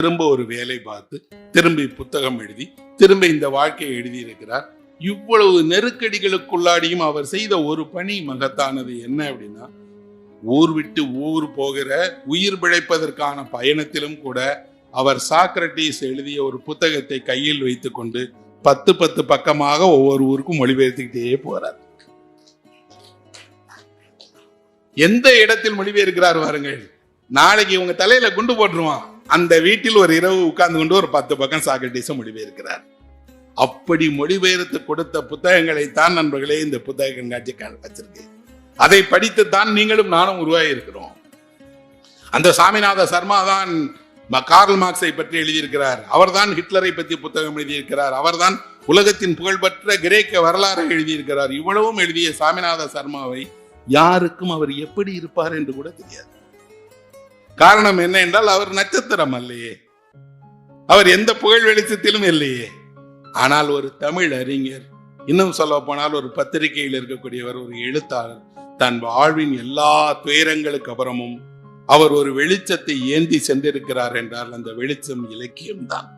திரும்ப ஒரு வேலை பார்த்து திரும்பி புத்தகம் எழுதி திரும்ப இந்த வாழ்க்கையை எழுதியிருக்கிறார். இவ்வளவு நெருக்கடிகளுக்குள்ளாடியும் அவர் செய்த ஒரு பணி மகத்தானது. என்ன அப்படின்னா, ஊர் விட்டு ஊர் போகிற உயிர் பிழைப்பதற்கான பயணத்திலும் கூட அவர் சாக்ரட்டிஸ் எழுதிய ஒரு புத்தகத்தை கையில் வைத்துக் கொண்டு 10 பக்கமாக ஒவ்வொரு ஊருக்கும் மொழிபெயர்த்துக்கிட்டே போறார். எந்த இடத்தில் மொழிபெயர்க்கிறார் பாருங்கள். நாளைக்கு இவங்க தலையில குண்டு போட்டுருவான். அந்த வீட்டில் ஒரு இரவு உட்கார்ந்து கொண்டு ஒரு 10 பக்கம் சாக்ரட்டிஸை மொழிபெயர்க்கிறார். அப்படி மொழிபெயர்த்து கொடுத்த புத்தகங்களை தான் நண்பர்களே இந்த புத்தக கண்காட்சி வச்சிருக்கு. அதை படித்துத்தான் நீங்களும் நானும் உருவாகி இருக்கிறோம். அந்த சாமிநாத சர்மா தான் கார்ல் மார்க்ஸை பற்றி எழுதியிருக்கிறார். அவர்தான் ஹிட்லரை பற்றி புத்தகம் எழுதியிருக்கிறார். அவர்தான் உலகத்தின் புகழ்பெற்ற கிரேக்க வரலாறு எழுதியிருக்கிறார். இவ்வளவும் எழுதிய சாமிநாத சர்மாவை யாருக்கும் அவர் எப்படி இருப்பார் என்று கூட தெரியாது. காரணம் என்ன என்றால், அவர் நட்சத்திரம் அல்லையே, அவர் எந்த புகழ் வெளிச்சத்திலும் இல்லையே. ஆனால் ஒரு தமிழ் அறிஞர், இன்னும் சொல்ல போனால் ஒரு பத்திரிகையில் இருக்கக்கூடியவர், ஒரு எழுத்தாளர், தன் வாழ்வின் எல்லா துயரங்களுக்கு அப்புறமும் அவர் ஒரு வெளிச்சத்தை ஏந்தி சென்றிருக்கிறார் என்றால் அந்த வெளிச்சம் இலக்கியம்தான்.